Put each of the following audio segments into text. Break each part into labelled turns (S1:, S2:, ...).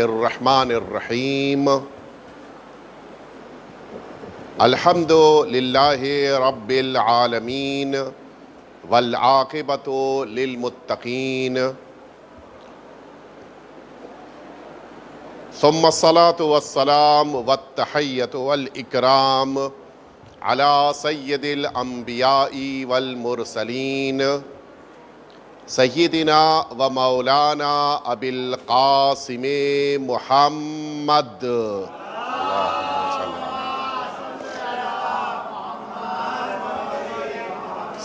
S1: الرحمن الرحیم الحمد للہ رب العالمین والعاقبۃ للمتقین ثم الصلاۃ والسلام والتحیۃ والاکرام علی سید الانبیاء والمرسلین سیدنا و مولانا ابی القاسم محمد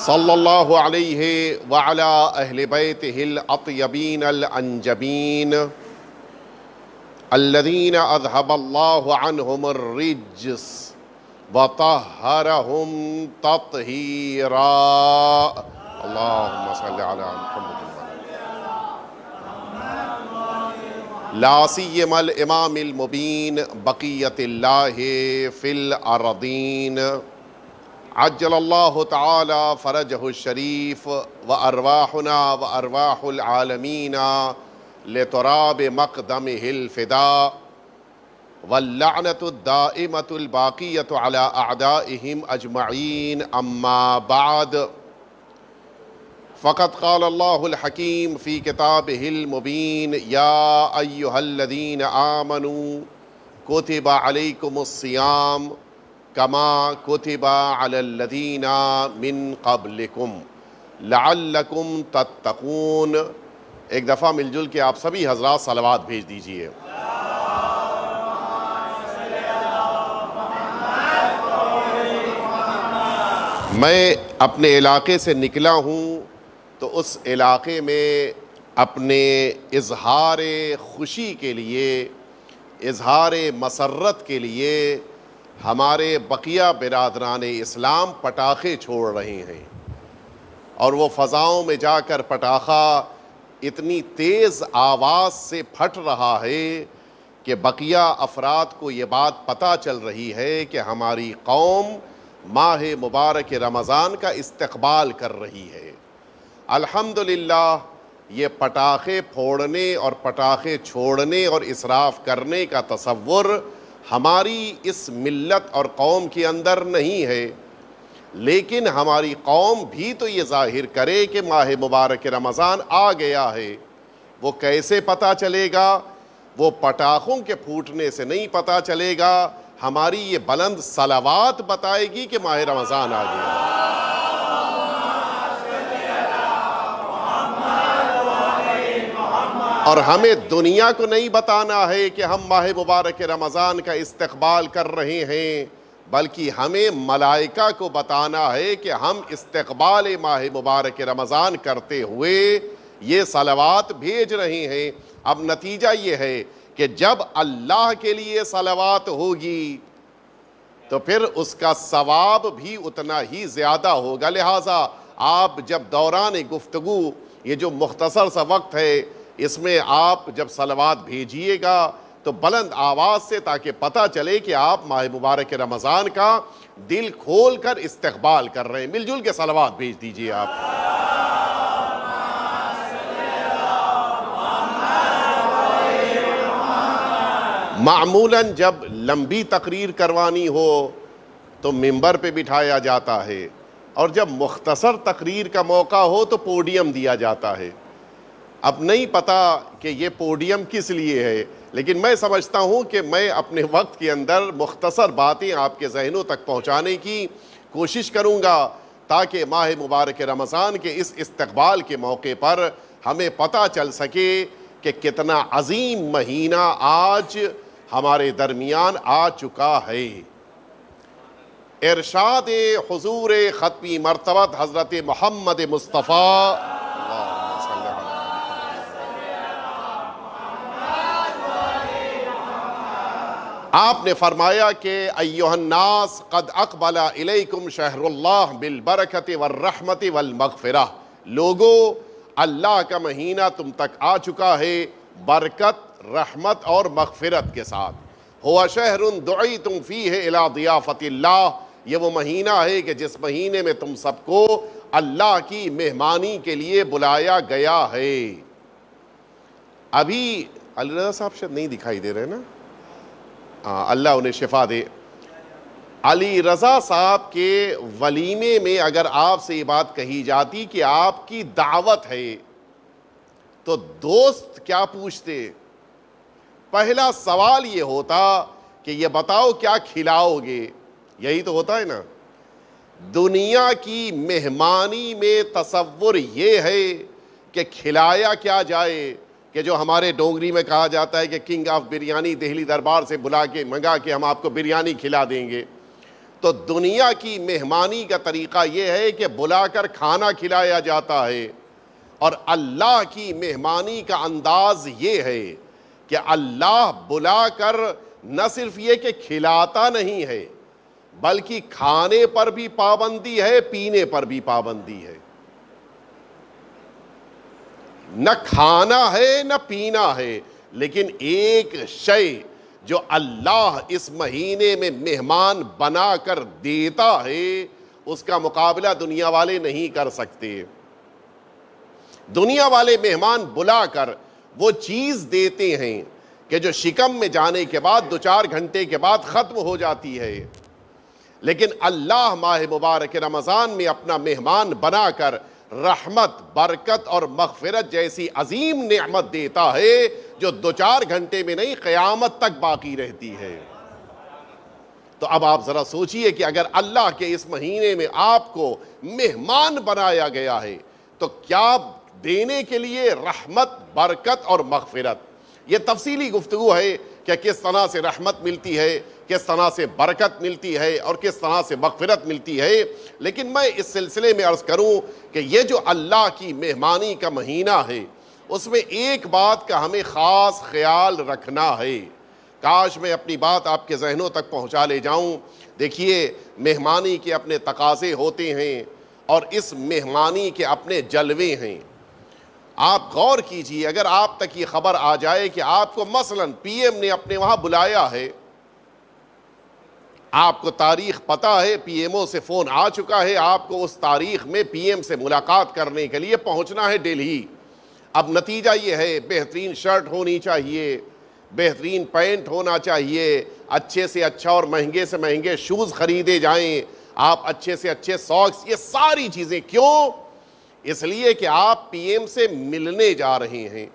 S1: صلی اللہ علیہ وعلی اہل بیتہ الاطیبین الانجبین الذین اذہب اللہ عنہم الرجس وطہرہم تطہیرا اللہم صلی علی محمد لا سیما الامام المبین بقیت اللہ فی الارضین عجل اللہ تعالی فرجہ الشریف وارواحنا وارواح العالمین لتراب مقدمہ الفداء واللعنة الدائمة الباقية على أعدائهم أجمعين أما بعد فقد قال الله الحكيم في كتابه المبين يا أيها الذين آمنوا كتب عليكم الصيام كما كتب على الذين من قبلكم لعلكم تتقون۔ ایک دفعہ مل جل کے آپ سبھی حضرات صلوات بھیج دیجئے۔ میں اپنے علاقے سے نکلا ہوں تو اس علاقے میں اپنے اظہار خوشی کے لیے، اظہار مسرت کے لیے ہمارے بقیہ برادران اسلام پٹاخے چھوڑ رہے ہیں، اور وہ فضاؤں میں جا کر پٹاخہ اتنی تیز آواز سے پھٹ رہا ہے کہ بقیہ افراد کو یہ بات پتہ چل رہی ہے کہ ہماری قوم ماہ مبارک رمضان کا استقبال کر رہی ہے۔ الحمدللہ یہ پٹاخے پھوڑنے اور پٹاخے چھوڑنے اور اسراف کرنے کا تصور ہماری اس ملت اور قوم کے اندر نہیں ہے، لیکن ہماری قوم بھی تو یہ ظاہر کرے کہ ماہ مبارک رمضان آ گیا ہے۔ وہ کیسے پتہ چلے گا؟ وہ پٹاخوں کے پھوٹنے سے نہیں پتہ چلے گا، ہماری یہ بلند صلوات بتائے گی کہ ماہ رمضان آ گیا۔ اور ہمیں دنیا کو نہیں بتانا ہے کہ ہم ماہ مبارک رمضان کا استقبال کر رہے ہیں، بلکہ ہمیں ملائکہ کو بتانا ہے کہ ہم استقبال ماہ مبارک رمضان کرتے ہوئے یہ صلوات بھیج رہے ہیں۔ اب نتیجہ یہ ہے کہ جب اللہ کے لیے صلوات ہوگی تو پھر اس کا ثواب بھی اتنا ہی زیادہ ہوگا۔ لہٰذا آپ جب دوران گفتگو، یہ جو مختصر سا وقت ہے، اس میں آپ جب صلوات بھیجیے گا تو بلند آواز سے، تاکہ پتہ چلے کہ آپ ماہ مبارک رمضان کا دل کھول کر استقبال کر رہے ہیں۔ مل جل کے صلوات بھیج دیجئے آپ۔ معمولاً جب لمبی تقریر کروانی ہو تو ممبر پہ بٹھایا جاتا ہے، اور جب مختصر تقریر کا موقع ہو تو پوڈیم دیا جاتا ہے۔ اب نہیں پتا کہ یہ پوڈیم کس لیے ہے، لیکن میں سمجھتا ہوں کہ میں اپنے وقت کے اندر مختصر باتیں آپ کے ذہنوں تک پہنچانے کی کوشش کروں گا، تاکہ ماہ مبارک رمضان کے اس استقبال کے موقع پر ہمیں پتہ چل سکے کہ کتنا عظیم مہینہ آج ہمارے درمیان آ چکا ہے۔ ارشاد حضور ختمی مرتبت حضرت محمد مصطفیٰ آپ نے فرمایا کہ ایھا الناس قد اقبل الیکم شہر اللہ بالبرکۃ والرحمۃ والمغفرہ، لوگو اللہ کا مہینہ تم تک آ چکا ہے برکت، رحمت اور مغفرت کے ساتھ۔ ہوا شہر دعیتم فیہ الی ضیافۃ اللہ، یہ وہ مہینہ ہے کہ جس مہینے میں تم سب کو اللہ کی مہمانی کے لیے بلایا گیا ہے۔ ابھی علی رضا صاحب شاید نہیں دکھائی دے رہے نا، اللہ انہیں شفا دے۔ علی رضا صاحب کے ولیمے میں اگر آپ سے یہ بات کہی جاتی کہ آپ کی دعوت ہے تو دوست کیا پوچھتے؟ پہلا سوال یہ ہوتا کہ یہ بتاؤ کیا کھلاؤ گے، یہی تو ہوتا ہے نا۔ دنیا کی مہمانی میں تصور یہ ہے کہ کھلایا کیا جائے، کہ جو ہمارے ڈونگری میں کہا جاتا ہے کہ کنگ آف بریانی دہلی دربار سے بلا کے منگا کے ہم آپ کو بریانی کھلا دیں گے۔ تو دنیا کی مہمانی کا طریقہ یہ ہے کہ بلا کر کھانا کھلایا جاتا ہے، اور اللہ کی مہمانی کا انداز یہ ہے کہ اللہ بلا کر نہ صرف یہ کہ کھلاتا نہیں ہے بلکہ کھانے پر بھی پابندی ہے، پینے پر بھی پابندی ہے۔ نہ کھانا ہے نہ پینا ہے، لیکن ایک شے جو اللہ اس مہینے میں مہمان بنا کر دیتا ہے اس کا مقابلہ دنیا والے نہیں کر سکتے۔ دنیا والے مہمان بلا کر وہ چیز دیتے ہیں کہ جو شکم میں جانے کے بعد 2-4 گھنٹے کے بعد ختم ہو جاتی ہے، لیکن اللہ ماہ مبارک رمضان میں اپنا مہمان بنا کر رحمت، برکت اور مغفرت جیسی عظیم نعمت دیتا ہے جو 2-4 گھنٹے میں نہیں، قیامت تک باقی رہتی ہے۔ تو اب آپ ذرا سوچئے کہ اگر اللہ کے اس مہینے میں آپ کو مہمان بنایا گیا ہے تو کیا دینے کے لیے رحمت، برکت اور مغفرت۔ یہ تفصیلی گفتگو ہے کہ کس طرح سے رحمت ملتی ہے، کس طرح سے برکت ملتی ہے اور کس طرح سے مغفرت ملتی ہے، لیکن میں اس سلسلے میں عرض کروں کہ یہ جو اللہ کی مہمانی کا مہینہ ہے اس میں ایک بات کا ہمیں خاص خیال رکھنا ہے۔ کاش میں اپنی بات آپ کے ذہنوں تک پہنچا لے جاؤں۔ دیکھیے، مہمانی کے اپنے تقاضے ہوتے ہیں اور اس مہمانی کے اپنے جلوے ہیں۔ آپ غور کیجئے، اگر آپ تک یہ خبر آ جائے کہ آپ کو مثلاً پی ایم نے اپنے وہاں بلایا ہے، آپ کو تاریخ پتہ ہے، پی ایم او سے فون آ چکا ہے، آپ کو اس تاریخ میں پی ایم سے ملاقات کرنے کے لیے پہنچنا ہے دہلی۔ اب نتیجہ یہ ہے، بہترین شرٹ ہونی چاہیے، بہترین پینٹ ہونا چاہیے، اچھے سے اچھا اور مہنگے سے مہنگے شوز خریدے جائیں، آپ اچھے سے اچھے ساکس، یہ ساری چیزیں کیوں؟ اس لیے کہ آپ پی ایم سے ملنے جا رہے ہیں۔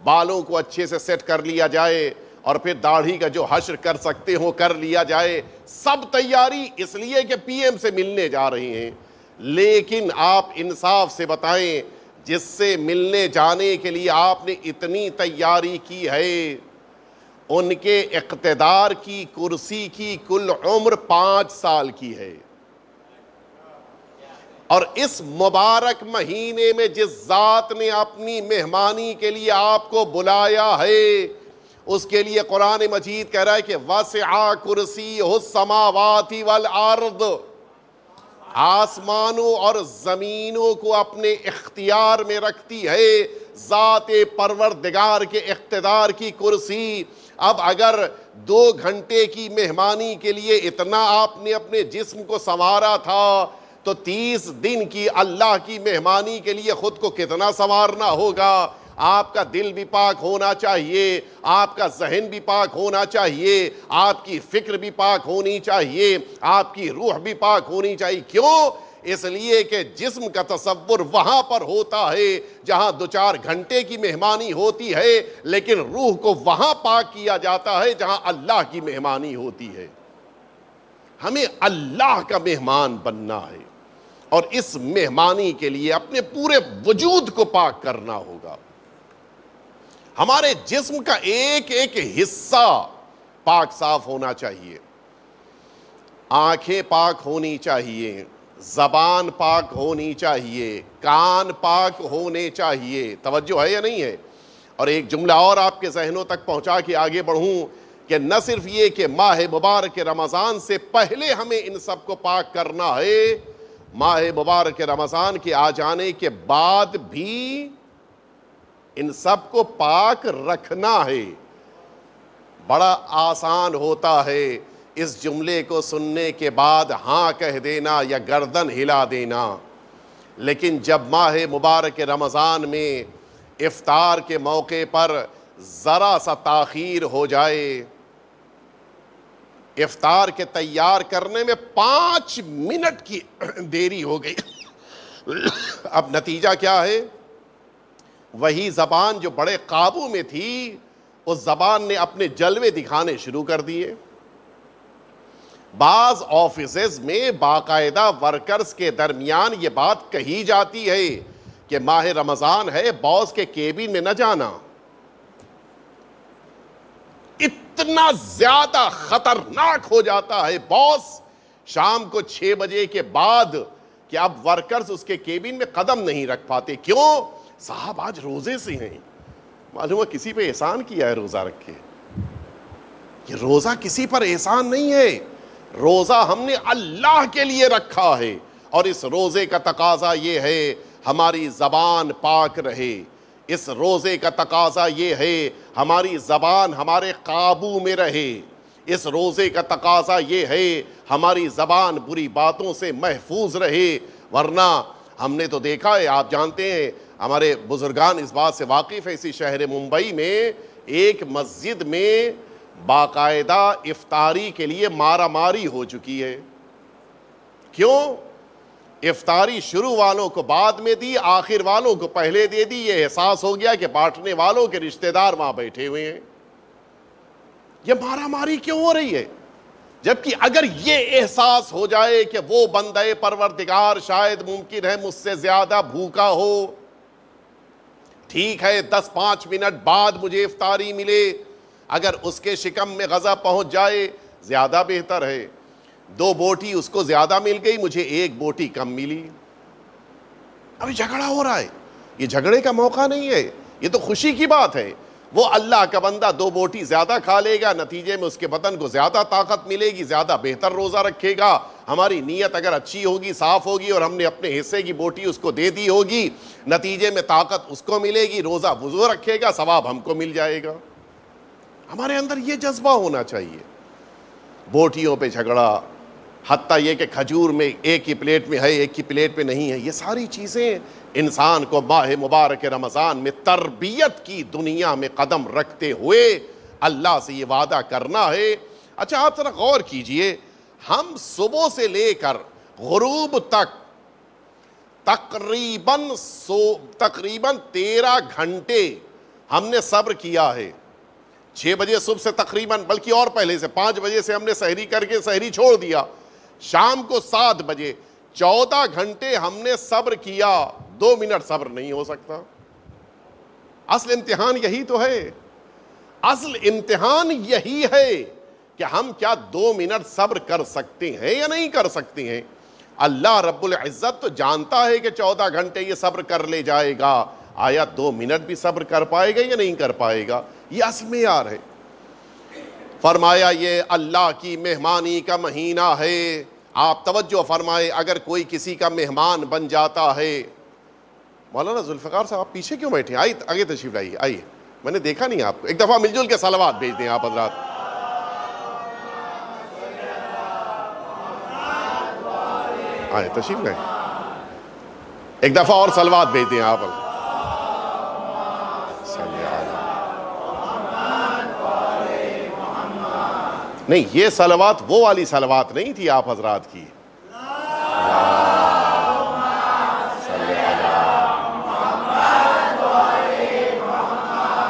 S1: بالوں کو اچھے سے سیٹ کر لیا جائے اور پھر داڑھی کا جو حشر کر سکتے ہو کر لیا جائے، سب تیاری اس لیے کہ پی ایم سے ملنے جا رہے ہیں۔ لیکن آپ انصاف سے بتائیں، جس سے ملنے جانے کے لیے آپ نے اتنی تیاری کی ہے، ان کے اقتدار کی کرسی کی کل عمر 5 سال کی ہے، اور اس مبارک مہینے میں جس ذات نے اپنی مہمانی کے لیے آپ کو بلایا ہے اس کے لیے قرآن مجید کہہ رہا ہے کہ وَسِعَ كُرْسِيُّهُ السَّمَاوَاتِ وَالْأَرْضِ، آسمانوں اور زمینوں کو اپنے اختیار میں رکھتی ہے ذات پروردگار کے اقتدار کی کرسی۔ اب اگر 2 گھنٹے کی مہمانی کے لیے اتنا آپ نے اپنے جسم کو سنوارا تھا تو 30 دن کی اللہ کی مہمانی کے لیے خود کو کتنا سنوارنا ہوگا۔ آپ کا دل بھی پاک ہونا چاہیے، آپ کا ذہن بھی پاک ہونا چاہیے، آپ کی فکر بھی پاک ہونی چاہیے، آپ کی روح بھی پاک ہونی چاہیے۔ کیوں؟ اس لیے کہ جسم کا تصور وہاں پر ہوتا ہے جہاں 2-4 گھنٹے کی مہمانی ہوتی ہے، لیکن روح کو وہاں پاک کیا جاتا ہے جہاں اللہ کی مہمانی ہوتی ہے۔ ہمیں اللہ کا مہمان بننا ہے اور اس مہمانی کے لیے اپنے پورے وجود کو پاک کرنا ہوگا۔ ہمارے جسم کا ایک ایک حصہ پاک صاف ہونا چاہیے، آنکھیں پاک ہونی چاہیے، زبان پاک ہونی چاہیے، کان پاک ہونے چاہیے۔ توجہ ہے یا نہیں ہے؟ اور ایک جملہ اور آپ کے ذہنوں تک پہنچا کے آگے بڑھوں کہ نہ صرف یہ کہ ماہ مبارک رمضان سے پہلے ہمیں ان سب کو پاک کرنا ہے، ماہ مبارک رمضان کے آ جانے کے بعد بھی ان سب کو پاک رکھنا ہے۔ بڑا آسان ہوتا ہے اس جملے کو سننے کے بعد ہاں کہہ دینا یا گردن ہلا دینا، لیکن جب ماہ مبارک رمضان میں افطار کے موقع پر ذرا سا تاخیر ہو جائے، افطار کے تیار کرنے میں 5 منٹ کی دیری ہو گئی، اب نتیجہ کیا ہے؟ وہی زبان جو بڑے قابو میں تھی، اس زبان نے اپنے جلوے دکھانے شروع کر دیے۔ بعض آفیسز میں باقاعدہ ورکرز کے درمیان یہ بات کہی جاتی ہے کہ ماہ رمضان ہے، باس کے کیبن میں نہ جانا۔ اتنا زیادہ خطرناک ہو جاتا ہے باس شام کو 6 بجے کے بعد کہ اب ورکرز اس کے کیبن میں قدم نہیں رکھ پاتے۔ کیوں؟ صاحب آج روزے سے ہیں، معلوم ہے کسی پہ احسان کیا ہے روزہ رکھ کے۔ یہ روزہ کسی پر احسان نہیں ہے، روزہ ہم نے اللہ کے لیے رکھا ہے، اور اس روزے کا تقاضا یہ ہے ہماری زبان پاک رہے، اس روزے کا تقاضا یہ ہے ہماری زبان ہمارے قابو میں رہے، اس روزے کا تقاضا یہ ہے ہماری زبان بری باتوں سے محفوظ رہے۔ ورنہ ہم نے تو دیکھا ہے، آپ جانتے ہیں، ہمارے بزرگان اس بات سے واقف ہے، اسی شہر ممبئی میں ایک مسجد میں باقاعدہ افطاری کے لیے مارا ماری ہو چکی ہے۔ کیوں؟ افطاری شروع والوں کو بعد میں دی، آخر والوں کو پہلے دے دی۔ یہ احساس ہو گیا کہ بانٹنے والوں کے رشتہ دار وہاں بیٹھے ہوئے ہیں۔ یہ مارا ماری کیوں ہو رہی ہے؟ جبکہ اگر یہ احساس ہو جائے کہ وہ بندہ پروردگار شاید ممکن ہے مجھ سے زیادہ بھوکا ہو، ٹھیک ہے 10-5 منٹ بعد مجھے افطاری ملے، اگر اس کے شکم میں غذا پہنچ جائے زیادہ بہتر ہے۔ 2 بوٹی اس کو زیادہ مل گئی، مجھے 1 بوٹی کم ملی۔ ابھی جھگڑا ہو رہا ہے، یہ جھگڑے کا موقع نہیں ہے، یہ تو خوشی کی بات ہے۔ وہ اللہ کا بندہ 2 بوٹی زیادہ کھا لے گا، نتیجے میں اس کے بدن کو زیادہ طاقت ملے گی، زیادہ بہتر روزہ رکھے گا۔ ہماری نیت اگر اچھی ہوگی، صاف ہوگی، اور ہم نے اپنے حصے کی بوٹی اس کو دے دی ہوگی، نتیجے میں طاقت اس کو ملے گی، روزہ وضو رکھے گا، ثواب ہم کو مل جائے گا۔ ہمارے اندر یہ جذبہ ہونا چاہیے۔ بوٹیوں پہ جھگڑا، حتیٰ یہ کہ کھجور میں ایک ہی پلیٹ میں ہے ایک کی پلیٹ پہ نہیں ہے، یہ ساری چیزیں انسان کو ماہ مبارک رمضان میں تربیت کی دنیا میں قدم رکھتے ہوئے اللہ سے یہ وعدہ کرنا ہے۔ اچھا آپ ذرا غور کیجئے، ہم صبح سے لے کر غروب تک تقریباً 13 گھنٹے ہم نے صبر کیا ہے۔ 6 بجے صبح سے تقریباً، بلکہ اور پہلے سے 5 بجے سے ہم نے سحری کر کے سحری چھوڑ دیا، شام کو 7 بجے 14 گھنٹے ہم نے صبر کیا۔ 2 منٹ صبر نہیں ہو سکتا۔ اصل امتحان یہی تو ہے، اصل امتحان یہی ہے کہ ہم کیا 2 منٹ صبر کر سکتے ہیں یا نہیں کر سکتے ہیں۔ اللہ رب العزت تو جانتا ہے کہ 14 گھنٹے یہ صبر کر لے جائے گا، آیا 2 منٹ بھی صبر کر پائے گا یا نہیں کر پائے گا؟ یہ اصل معیار ہے۔ فرمایا یہ اللہ کی مہمانی کا مہینہ ہے۔ آپ توجہ فرمائے، اگر کوئی کسی کا مہمان بن جاتا ہے، مولانا ذوالفقار صاحب آپ پیچھے کیوں بیٹھے ہیں؟ آئیے آگے تشریف لائیے، آئیے، میں نے دیکھا نہیں آپ کو۔ ایک دفعہ مل جل کے صلوات بھیج دیں آپ حضرات۔ آئے تشریف لائیں، ایک دفعہ اور صلوات بھیج دیں آپ حضرات۔ نہیں، یہ صلوات وہ والی صلوات نہیں تھی آپ حضرات کی۔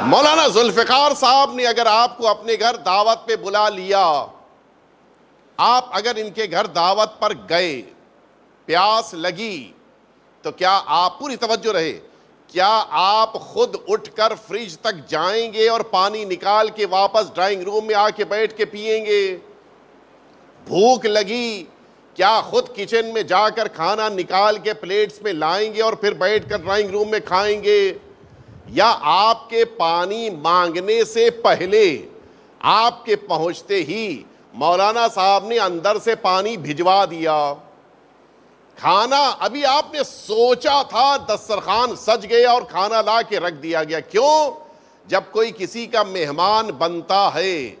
S1: مولانا ذوالفقار صاحب نے اگر آپ کو اپنے گھر دعوت پہ بلا لیا، آپ اگر ان کے گھر دعوت پر گئے، پیاس لگی، تو کیا آپ، پوری توجہ رہے، کیا آپ خود اٹھ کر فریج تک جائیں گے اور پانی نکال کے واپس ڈرائنگ روم میں آ کے بیٹھ کے پیئیں گے؟ بھوک لگی، کیا خود کچن میں جا کر کھانا نکال کے پلیٹس میں لائیں گے اور پھر بیٹھ کر ڈرائنگ روم میں کھائیں گے؟ یا آپ کے پانی مانگنے سے پہلے، آپ کے پہنچتے ہی مولانا صاحب نے اندر سے پانی بھجوا دیا؟ کھانا ابھی آپ نے سوچا تھا، دسترخوان سج گیا اور کھانا لا کے رکھ دیا گیا۔ کیوں؟ جب کوئی کسی کا مہمان بنتا ہے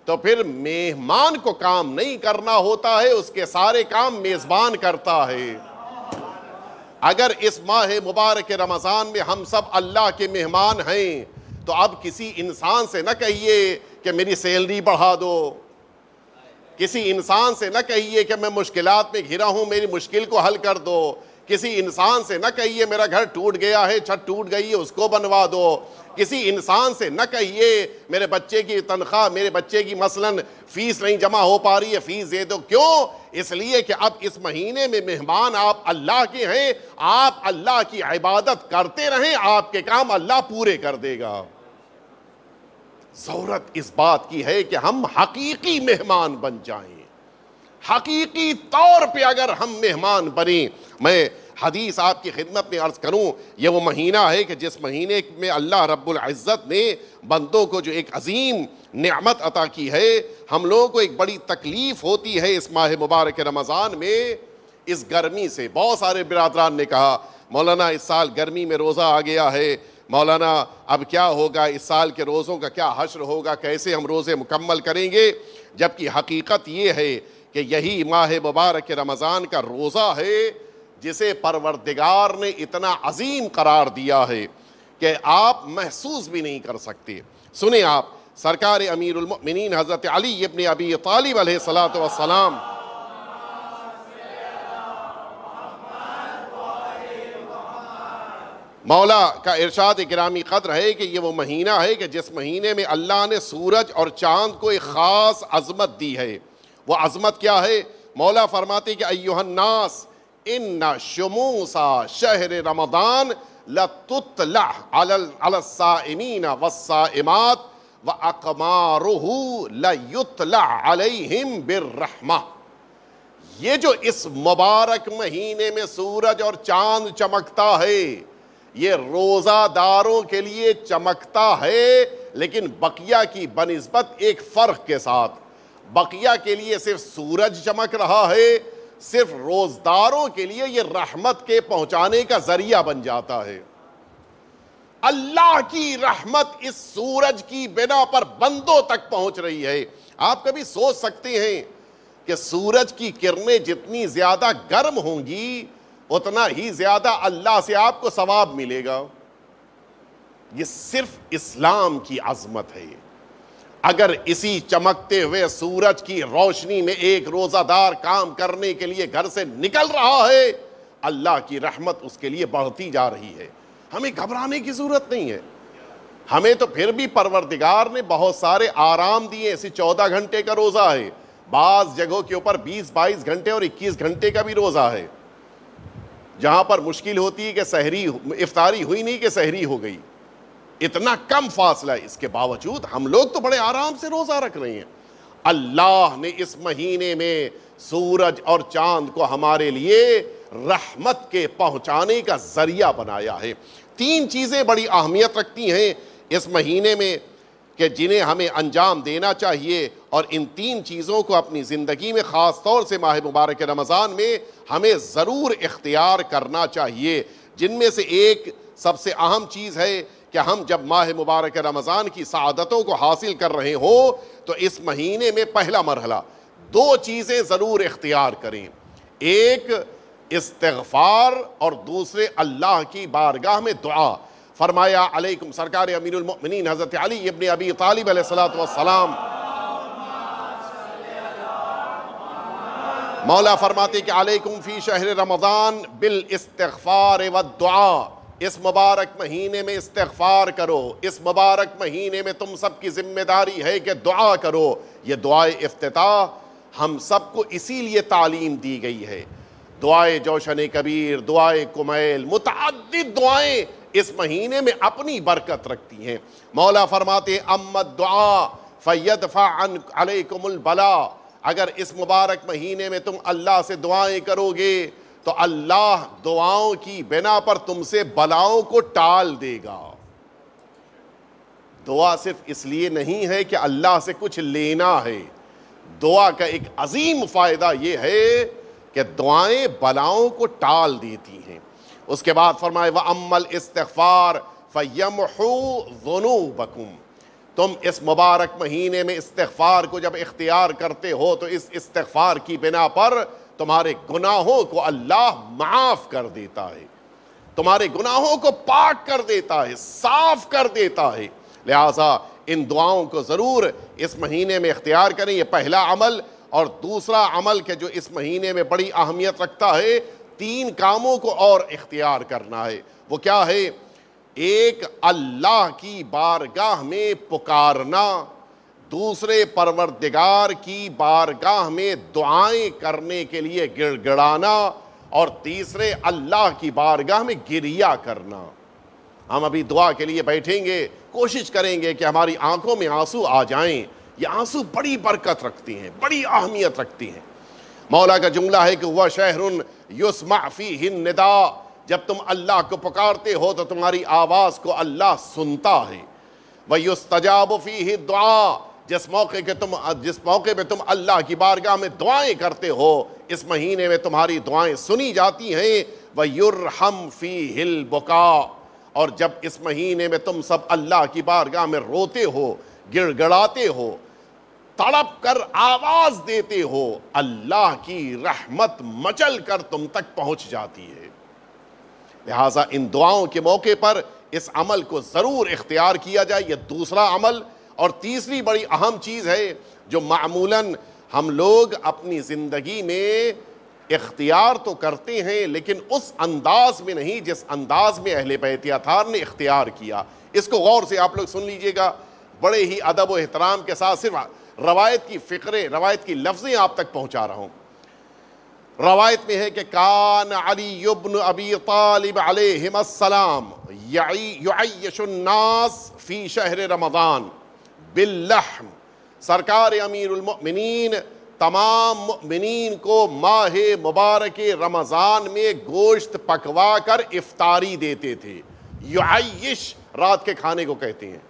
S1: تو پھر مہمان کو کام نہیں کرنا ہوتا ہے، اس کے سارے کام میزبان کرتا ہے۔ اگر اس ماہ مبارک رمضان میں ہم سب اللہ کے مہمان ہیں تو اب کسی انسان سے نہ کہیے کہ میری سیلری بڑھا دو، کسی انسان سے نہ کہیے کہ میں مشکلات میں گھرا ہوں میری مشکل کو حل کر دو، کسی انسان سے نہ کہیے میرا گھر ٹوٹ گیا ہے چھت ٹوٹ گئی ہے اس کو بنوا دو، کسی انسان سے نہ کہیے میرے بچے کی تنخواہ میرے بچے کی مثلاً فیس نہیں جمع ہو پا رہی ہے فیس دے دو۔ کیوں؟ اس لیے کہ اب اس مہینے میں مہمان آپ اللہ کے ہیں، آپ اللہ کی عبادت کرتے رہیں، آپ کے کام اللہ پورے کر دے گا۔ ضرورت اس بات کی ہے کہ ہم حقیقی مہمان بن جائیں، حقیقی طور پہ اگر ہم مہمان بنیں۔ میں حدیث آپ کی خدمت میں عرض کروں، یہ وہ مہینہ ہے کہ جس مہینے میں اللہ رب العزت نے بندوں کو جو ایک عظیم نعمت عطا کی ہے۔ ہم لوگوں کو ایک بڑی تکلیف ہوتی ہے اس ماہ مبارک رمضان میں اس گرمی سے۔ بہت سارے برادران نے کہا مولانا اس سال گرمی میں روزہ آ گیا ہے، مولانا اب کیا ہوگا، اس سال کے روزوں کا کیا حشر ہوگا، کیسے ہم روزے مکمل کریں گے؟ جبکہ حقیقت یہ ہے کہ یہی ماہ مبارک رمضان کا روزہ ہے جسے پروردگار نے اتنا عظیم قرار دیا ہے کہ آپ محسوس بھی نہیں کر سکتے۔ سنیں آپ، سرکار امیر المؤمنین حضرت علی ابن ابی طالب علیہ الصلوۃ والسلام مولا کا ارشاد گرامی قدر ہے کہ یہ وہ مہینہ ہے کہ جس مہینے میں اللہ نے سورج اور چاند کو ایک خاص عظمت دی ہے۔ وہ عظمت کیا ہے؟ مولا فرماتے کہ ایھا الناس ان شموس شہر رمضان لتطلع علی الصائمین والصائمات واقمارہ لیطلع علیہم بالرحمہ۔ یہ جو اس مبارک مہینے میں سورج اور چاند چمکتا ہے یہ روزہ داروں کے لیے چمکتا ہے، لیکن بقیہ کی بنسبت ایک فرق کے ساتھ۔ بقیہ کے لیے صرف سورج چمک رہا ہے، صرف روزداروں کے لیے یہ رحمت کے پہنچانے کا ذریعہ بن جاتا ہے۔ اللہ کی رحمت اس سورج کی بنا پر بندوں تک پہنچ رہی ہے۔ آپ کبھی سوچ سکتے ہیں کہ سورج کی کرنیں جتنی زیادہ گرم ہوں گی اتنا ہی زیادہ اللہ سے آپ کو ثواب ملے گا؟ یہ صرف اسلام کی عظمت ہے۔ اگر اسی چمکتے ہوئے سورج کی روشنی میں ایک روزہ دار کام کرنے کے لیے گھر سے نکل رہا ہے اللہ کی رحمت اس کے لیے بڑھتی جا رہی ہے۔ ہمیں گھبرانے کی ضرورت نہیں ہے۔ ہمیں تو پھر بھی پروردگار نے بہت سارے آرام دیے۔ اسی 14 گھنٹے کا روزہ ہے، بعض جگہوں کے اوپر 20-22 گھنٹے اور 21 گھنٹے کا بھی روزہ ہے، جہاں پر مشکل ہوتی ہے کہ سحری افطاری ہوئی نہیں کہ سحری ہو گئی، اتنا کم فاصلہ ہے۔ اس کے باوجود ہم لوگ تو بڑے آرام سے روزہ رکھ رہے ہیں۔ اللہ نے اس مہینے میں سورج اور چاند کو ہمارے لیے رحمت کے پہنچانے کا ذریعہ بنایا ہے۔ 3 چیزیں بڑی اہمیت رکھتی ہیں اس مہینے میں کہ جنہیں ہمیں انجام دینا چاہیے، اور ان 3 چیزوں کو اپنی زندگی میں خاص طور سے ماہ مبارک رمضان میں ہمیں ضرور اختیار کرنا چاہیے۔ جن میں سے ایک سب سے اہم چیز ہے کہ ہم جب ماہ مبارک رمضان کی سعادتوں کو حاصل کر رہے ہوں تو اس مہینے میں پہلا مرحلہ 2 چیزیں ضرور اختیار کریں، ایک استغفار اور دوسرے اللہ کی بارگاہ میں دعا۔ فرمایا علیکم، سرکار امیر المؤمنین حضرت علی ابن ابی طالب علیہ الصلوۃ والسلام مولا فرماتے کہ علیکم فی شہر رمضان بالاستغفار والدعاء، اس مبارک مہینے میں استغفار کرو، اس مبارک مہینے میں تم سب کی ذمہ داری ہے کہ دعا کرو۔ یہ دعائے افتتاح ہم سب کو اسی لیے تعلیم دی گئی ہے۔ دعائے جوشن کبیر، دعائے کمیل، متعدد دعائیں اس مہینے میں اپنی برکت رکھتی ہیں۔ مولا فرماتے اما الدعاء فیدفع علیکم البلاء، اگر اس مبارک مہینے میں تم اللہ سے دعائیں کرو گے تو اللہ دعاؤں کی بنا پر تم سے بلاؤں کو ٹال دے گا۔ دعا صرف اس لیے نہیں ہے کہ اللہ سے کچھ لینا ہے، دعا کا ایک عظیم فائدہ یہ ہے کہ دعائیں بلاؤں کو ٹال دیتی ہیں۔ اس کے بعد فرمائے وَأَمَّا الْإِسْتِغْفَارُ فَيَمْحُو ذُنُوبَكُمْ، تم اس مبارک مہینے میں استغفار کو جب اختیار کرتے ہو تو اس استغفار کی بنا پر تمہارے گناہوں کو اللہ معاف کر دیتا ہے، تمہارے گناہوں کو پاک کر دیتا ہے، صاف کر دیتا ہے۔ لہٰذا ان دعاؤں کو ضرور اس مہینے میں اختیار کریں. یہ پہلا عمل. اور دوسرا عمل کہ جو اس مہینے میں بڑی اہمیت رکھتا ہے, 3 کاموں کو اور اختیار کرنا ہے. وہ کیا ہے؟ ایک, اللہ کی بارگاہ میں پکارنا. دوسرے, پروردگار کی بارگاہ میں دعائیں کرنے کے لیے گڑ گڑانا. اور تیسرے, اللہ کی بارگاہ میں گریہ کرنا. ہم ابھی دعا کے لیے بیٹھیں گے, کوشش کریں گے کہ ہماری آنکھوں میں آنسو آ جائیں. یہ آنسو بڑی برکت رکھتی ہیں, بڑی اہمیت رکھتی ہیں. مولا کا جملہ ہے کہ وہ شہر یسمع فیہ النداء, جب تم اللہ کو پکارتے ہو تو تمہاری آواز کو اللہ سنتا ہے. وَيُسْتَجَابُ فِيهِ الدُّعَاء, جس موقع پہ تم اللہ کی بارگاہ میں دعائیں کرتے ہو, اس مہینے میں تمہاری دعائیں سنی جاتی ہیں. وَيُرْحَمْ فِيهِ الْبُكَاء, اور جب اس مہینے میں تم سب اللہ کی بارگاہ میں روتے ہو, گڑ گڑاتے ہو, تڑپ کر آواز دیتے ہو, اللہ کی رحمت مچل کر تم تک پہنچ جاتی ہے. لہٰذا ان دعاؤں کے موقع پر اس عمل کو ضرور اختیار کیا جائے. یہ دوسرا عمل. اور تیسری بڑی اہم چیز ہے جو معمولاً ہم لوگ اپنی زندگی میں اختیار تو کرتے ہیں لیکن اس انداز میں نہیں جس انداز میں اہل بیت اطہار نے اختیار کیا. اس کو غور سے آپ لوگ سن لیجئے گا, بڑے ہی ادب و احترام کے ساتھ. صرف روایت کی فقرے, روایت کی لفظیں آپ تک پہنچا رہا ہوں. روایت میں ہے کہ کان علی ابن ابی طالب علیہم السلام یعیش الناس فی شہر رمضان باللحم. سرکار امیر المؤمنین تمام مؤمنین کو ماہ مبارک رمضان میں گوشت پکوا کر افطاری دیتے تھے. یعیش رات کے کھانے کو کہتے ہیں.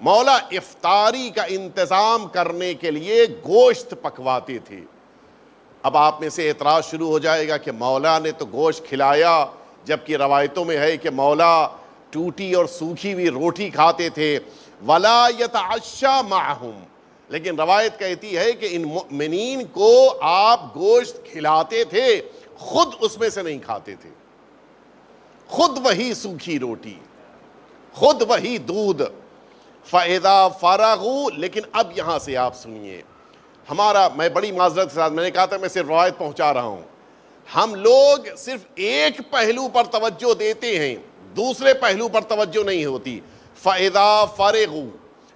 S1: مولا افطاری کا انتظام کرنے کے لیے گوشت پکواتے تھے. اب آپ میں سے اعتراض شروع ہو جائے گا کہ مولا نے تو گوشت کھلایا, جبکہ روایتوں میں ہے کہ مولا ٹوٹی اور سوکھی ہوئی روٹی کھاتے تھے. ولا یتعشى معهم, لیکن روایت کہتی ہے کہ ان مؤمنین کو آپ گوشت کھلاتے تھے, خود اس میں سے نہیں کھاتے تھے. خود وہی سوکھی روٹی, خود وہی دودھ. فَإِذَا فَرَغُوا, لیکن اب یہاں سے آپ سنیے, میں بڑی معذرت کے ساتھ میں نے کہا تھا میں صرف روایت پہنچا رہا ہوں. ہم لوگ صرف ایک پہلو پر توجہ دیتے ہیں, دوسرے پہلو پر توجہ نہیں ہوتی. فَإِذَا فَرِغُوا,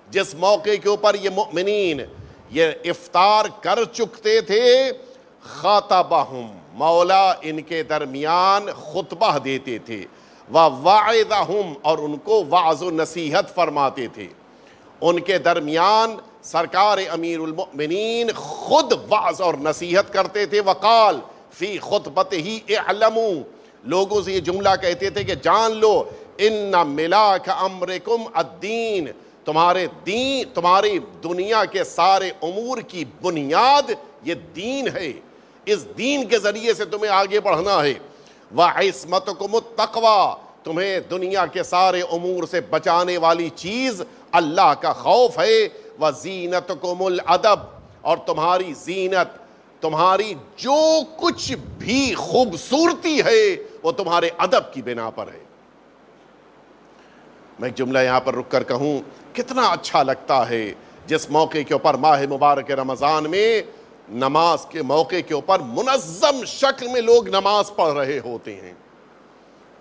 S1: جس موقع کے اوپر یہ مؤمنین یہ افطار کر چکتے تھے, خَاطَبَهُمْ, مولا ان کے درمیان خطبہ دیتے تھے. وَوَعِظَهُمْ, اور ان کو وعظ و نصیحت فرماتے تھے. ان کے درمیان سرکار امیر المؤمنین خود وعظ اور نصیحت کرتے تھے. وقال فی خطبتہ اعلموا, لوگوں سے یہ جملہ کہتے تھے کہ جان لو, ان ملاک امرکم الدین, تمہاری دنیا کے سارے امور کی بنیاد یہ دین ہے, اس دین کے ذریعے سے تمہیں آگے بڑھنا ہے. وعصمتکم التقوی, تمہیں دنیا کے سارے امور سے بچانے والی چیز اللہ کا خوف ہے. وزینتکم الادب, اور تمہاری زینت, تمہاری جو کچھ بھی خوبصورتی ہے وہ تمہارے ادب کی بنا پر ہے. میں ایک جملہ یہاں پر رک کر کہوں, کتنا اچھا لگتا ہے جس موقع کے اوپر ماہ مبارک رمضان میں نماز کے موقع کے اوپر منظم شکل میں لوگ نماز پڑھ رہے ہوتے ہیں,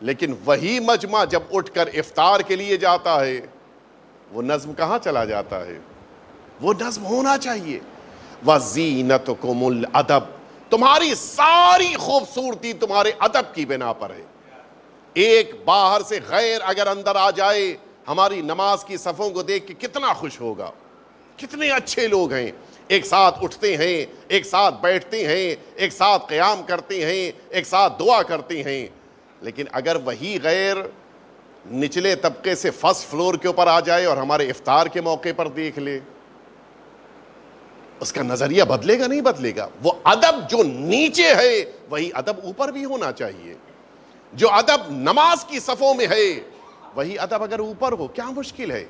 S1: لیکن وہی مجمع جب اٹھ کر افطار کے لیے جاتا ہے وہ نظم کہاں چلا جاتا ہے؟ وہ نظم ہونا چاہیے. وَزِینَتُكُمُ الْأَدَبُ, تمہاری ساری خوبصورتی تمہارے ادب کی بنا پر ہے. ایک باہر سے غیر اگر اندر آ جائے, ہماری نماز کی صفوں کو دیکھ کے کتنا خوش ہوگا, کتنے اچھے لوگ ہیں, ایک ساتھ اٹھتے ہیں, ایک ساتھ بیٹھتے ہیں, ایک ساتھ قیام کرتے ہیں, ایک ساتھ دعا کرتے ہیں. لیکن اگر وہی غیر نچلے طبقے سے فرسٹ فلور کے اوپر آ جائے اور ہمارے افطار کے موقع پر دیکھ لے, اس کا نظریہ بدلے گا نہیں بدلے گا. وہ ادب جو نیچے ہے وہی ادب اوپر بھی ہونا چاہیے. جو ادب نماز کی صفوں میں ہے وہی ادب اگر اوپر ہو, کیا مشکل ہے؟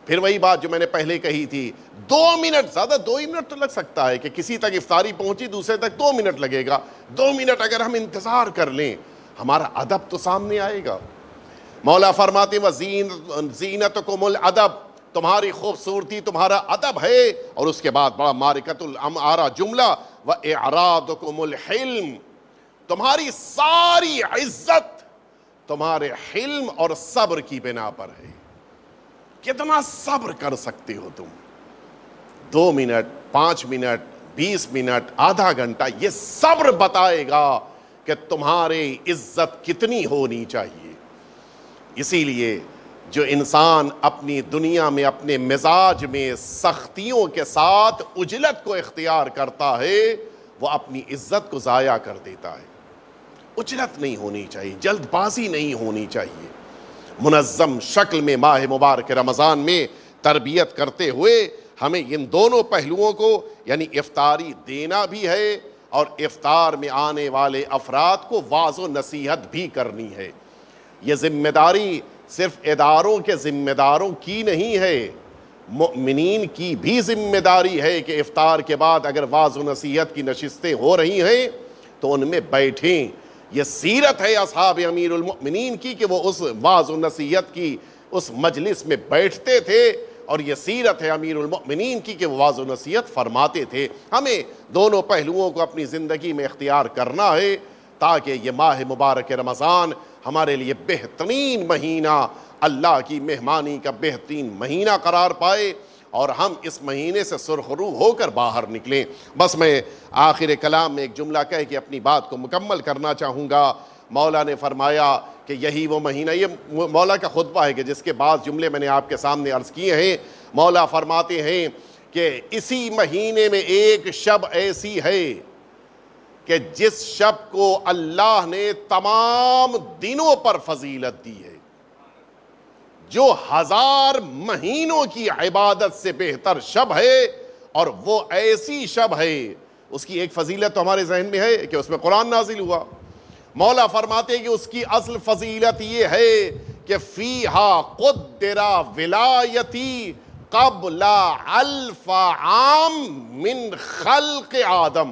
S1: پھر وہی بات جو میں نے پہلے کہی تھی, 2 منٹ, زیادہ 2 ہی منٹ تو لگ سکتا ہے کہ کسی تک افطاری پہنچی, دوسرے تک 2 منٹ لگے گا. 2 منٹ اگر ہم انتظار کر لیں, ہمارا ادب تو سامنے آئے گا. مولا فرماتے زینتکم الادب، تمہاری خوبصورتی تمہارا ادب ہے، اور اس کے بعد بڑا مارکۃ الامارہ جملہ، وَإِعْرَاضُكُمُ الْحِلْمُ، تمہاری ساری عزت تمہارے حلم اور صبر کی بنا پر ہے۔ کتنا صبر کر سکتے ہو تم؟ 2 منٹ، 5 منٹ، 20 منٹ، آدھا گھنٹہ، یہ صبر بتائے گا کہ تمہاری عزت کتنی ہونی چاہیے۔ اسی لیے جو انسان اپنی دنیا میں اپنے مزاج میں سختیوں کے ساتھ عجلت کو اختیار کرتا ہے، وہ اپنی عزت کو ضائع کر دیتا ہے۔ عجلت نہیں ہونی چاہیے، جلد بازی نہیں ہونی چاہیے۔ منظم شکل میں ماہ مبارک رمضان میں تربیت کرتے ہوئے ہمیں ان دونوں پہلوؤں کو، یعنی افطاری دینا بھی ہے اور افطار میں آنے والے افراد کو واعظ و نصیحت بھی کرنی ہے۔ یہ ذمہ داری صرف اداروں کے ذمہ داروں کی نہیں ہے، مؤمنین کی بھی ذمہ داری ہے کہ افطار کے بعد اگر واعظ و نصیحت کی نشستیں ہو رہی ہیں تو ان میں بیٹھیں۔ یہ سیرت ہے اصحاب امیر المؤمنین کی کہ وہ اس واعظ و نصیحت کی اس مجلس میں بیٹھتے تھے، اور یہ سیرت ہے امیر المؤمنین کی کہ وہ واعظ و نصیحت فرماتے تھے۔ ہمیں دونوں پہلوؤں کو اپنی زندگی میں اختیار کرنا ہے تاکہ یہ ماہ مبارک رمضان ہمارے لیے بہترین مہینہ، اللہ کی مہمانی کا بہترین مہینہ قرار پائے، اور ہم اس مہینے سے سرخرو ہو کر باہر نکلیں۔ بس میں آخر کلام میں ایک جملہ کہہ کے اپنی بات کو مکمل کرنا چاہوں گا۔ مولا نے فرمایا کہ یہی وہ مہینہ، یہ مولا کا خطبہ ہے کہ جس کے بعض جملے میں نے آپ کے سامنے عرض کیے ہیں۔ مولا فرماتے ہیں کہ اسی مہینے میں ایک شب ایسی ہے کہ جس شب کو اللہ نے تمام دنوں پر فضیلت دی ہے، جو 1000 مہینوں کی عبادت سے بہتر شب ہے، اور وہ ایسی شب ہے، اس کی ایک فضیلت تو ہمارے ذہن میں ہے کہ اس میں قرآن نازل ہوا۔ مولا فرماتے ہیں کہ اس کی اصل فضیلت یہ ہے کہ فیہا قدر ولایتی قبل 1000 عام من خلق آدم،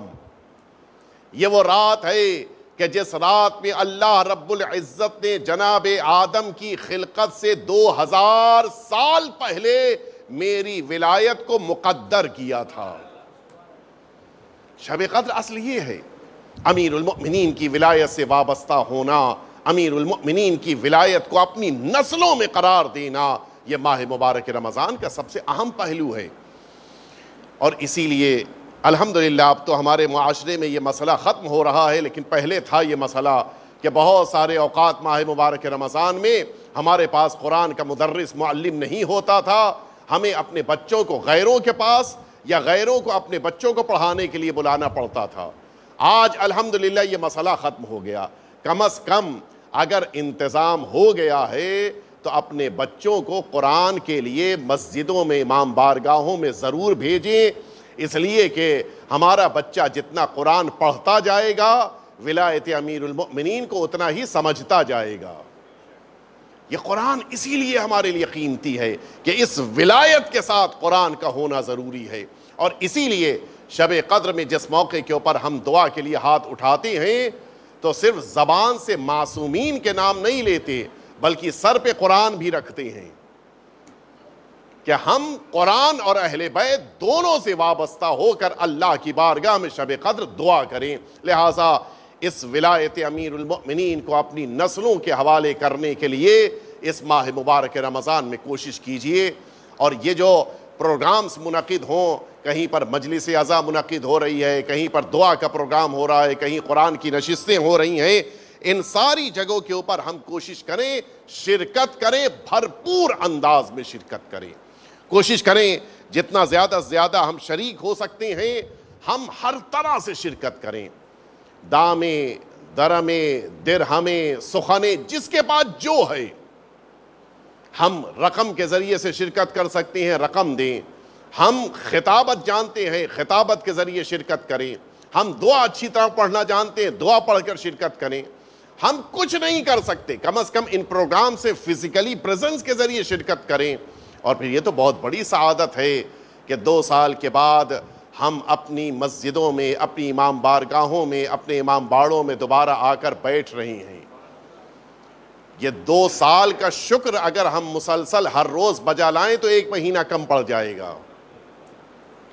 S1: یہ وہ رات ہے کہ جس رات میں اللہ رب العزت نے جناب آدم کی خلقت سے 2000 سال پہلے میری ولایت کو مقدر کیا تھا۔ شب قدر اصل یہ ہے، امیر المؤمنین کی ولایت سے وابستہ ہونا، امیر المؤمنین کی ولایت کو اپنی نسلوں میں قرار دینا، یہ ماہ مبارک رمضان کا سب سے اہم پہلو ہے۔ اور اسی لیے الحمدللہ اب تو ہمارے معاشرے میں یہ مسئلہ ختم ہو رہا ہے، لیکن پہلے تھا یہ مسئلہ کہ بہت سارے اوقات ماہ مبارک رمضان میں ہمارے پاس قرآن کا مدرس معلم نہیں ہوتا تھا، ہمیں اپنے بچوں کو غیروں کے پاس یا غیروں کو اپنے بچوں کو پڑھانے کے لیے بلانا پڑتا تھا۔ آج الحمدللہ یہ مسئلہ ختم ہو گیا۔ کم از کم اگر انتظام ہو گیا ہے تو اپنے بچوں کو قرآن کے لیے مسجدوں میں، امام بارگاہوں میں ضرور بھیجیں، اس لیے کہ ہمارا بچہ جتنا قرآن پڑھتا جائے گا ولایت امیر المؤمنین کو اتنا ہی سمجھتا جائے گا۔ یہ قرآن اسی لیے ہمارے لیے قیمتی ہے کہ اس ولایت کے ساتھ قرآن کا ہونا ضروری ہے، اور اسی لیے شب قدر میں جس موقع کے اوپر ہم دعا کے لیے ہاتھ اٹھاتے ہیں تو صرف زبان سے معصومین کے نام نہیں لیتے، بلکہ سر پہ قرآن بھی رکھتے ہیں کہ ہم قرآن اور اہل بیت دونوں سے وابستہ ہو کر اللہ کی بارگاہ میں شب قدر دعا کریں۔ لہٰذا اس ولایت امیر المؤمنین کو اپنی نسلوں کے حوالے کرنے کے لیے اس ماہ مبارک رمضان میں کوشش کیجئے، اور یہ جو پروگرامز منعقد ہوں، کہیں پر مجلس عزا منعقد ہو رہی ہے، کہیں پر دعا کا پروگرام ہو رہا ہے، کہیں قرآن کی نشستیں ہو رہی ہیں، ان ساری جگہوں کے اوپر ہم کوشش کریں، شرکت کریں، بھرپور انداز میں شرکت کریں، کوشش کریں جتنا زیادہ سے زیادہ ہم شریک ہو سکتے ہیں ہم ہر طرح سے شرکت کریں، دامیں، درمیں، درہمیں، سخنیں، جس کے پاس جو ہے، ہم رقم کے ذریعے سے شرکت کر سکتے ہیں، رقم دیں، ہم خطابت جانتے ہیں، خطابت کے ذریعے شرکت کریں، ہم دعا اچھی طرح پڑھنا جانتے ہیں، دعا پڑھ کر شرکت کریں، ہم کچھ نہیں کر سکتے، کم از کم ان پروگرام سے فزیکلی پریزنس کے ذریعے شرکت کریں۔ اور پھر یہ تو بہت بڑی سعادت ہے کہ 2 سال کے بعد ہم اپنی مسجدوں میں، اپنی امام بارگاہوں میں، اپنے امام باڑوں میں دوبارہ آ کر بیٹھ رہے ہیں۔ یہ 2 سال کا شکر اگر ہم مسلسل ہر روز بجا لائیں تو 1 مہینہ کم پڑ جائے گا.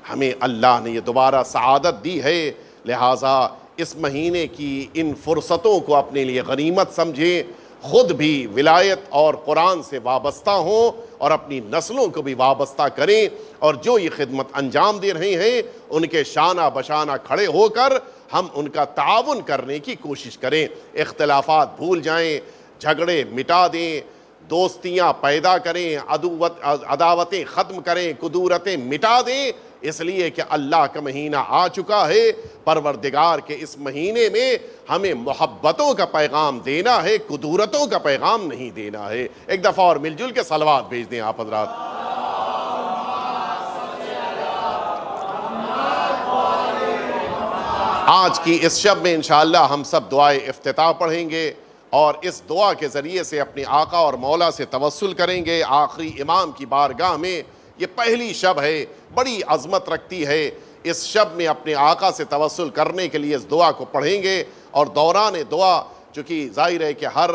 S1: ہمیں اللہ نے یہ دوبارہ سعادت دی ہے، لہٰذا اس مہینے کی ان فرصتوں کو اپنے لیے غنیمت سمجھیں، خود بھی ولایت اور قرآن سے وابستہ ہوں اور اپنی نسلوں کو بھی وابستہ کریں، اور جو یہ خدمت انجام دے رہے ہیں ان کے شانہ بشانہ کھڑے ہو کر ہم ان کا تعاون کرنے کی کوشش کریں. اختلافات بھول جائیں، جھگڑے مٹا دیں، دوستیاں پیدا کریں، عداوتیں ختم کریں، کدورتیں مٹا دیں، اس لیے کہ اللہ کا مہینہ آ چکا ہے. پروردگار کے اس مہینے میں ہمیں محبتوں کا پیغام دینا ہے، کدورتوں کا پیغام نہیں دینا ہے. ایک دفعہ اور مل جل کے صلوات بھیج دیں آپ حضرات. آج کی اس شب میں انشاءاللہ ہم سب دعائے افتتاح پڑھیں گے اور اس دعا کے ذریعے سے اپنے آقا اور مولا سے توسل کریں گے. آخری امام کی بارگاہ میں یہ پہلی شب ہے، بڑی عظمت رکھتی ہے. اس شب میں اپنے آقا سے توسل کرنے کے لیے اس دعا کو پڑھیں گے، اور دوران دعا چونکہ ظاہر ہے کہ ہر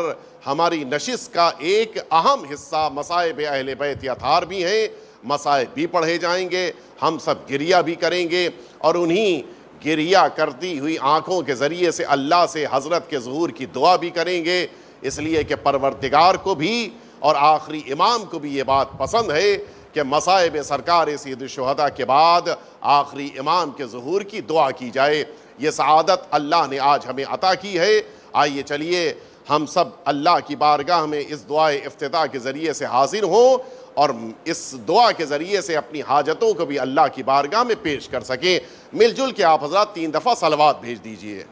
S1: ہماری نشست کا ایک اہم حصہ مصائب اہل بیت اطہار بھی ہیں، مصائب بھی پڑھے جائیں گے، ہم سب گریہ بھی کریں گے، اور انہی گریہ کرتی ہوئی آنکھوں کے ذریعے سے اللہ سے حضرت کے ظہور کی دعا بھی کریں گے. اس لیے کہ پروردگار کو بھی اور آخری امام کو بھی یہ بات پسند ہے کہ مصائب سرکار سید الشہداء کے بعد آخری امام کے ظہور کی دعا کی جائے. یہ سعادت اللہ نے آج ہمیں عطا کی ہے. آئیے چلیے ہم سب اللہ کی بارگاہ میں اس دعائے افتتاح کے ذریعے سے حاضر ہوں اور اس دعا کے ذریعے سے اپنی حاجتوں کو بھی اللہ کی بارگاہ میں پیش کر سکیں. مل جل کے آپ حضرات 3 دفعہ صلوات بھیج دیجئے.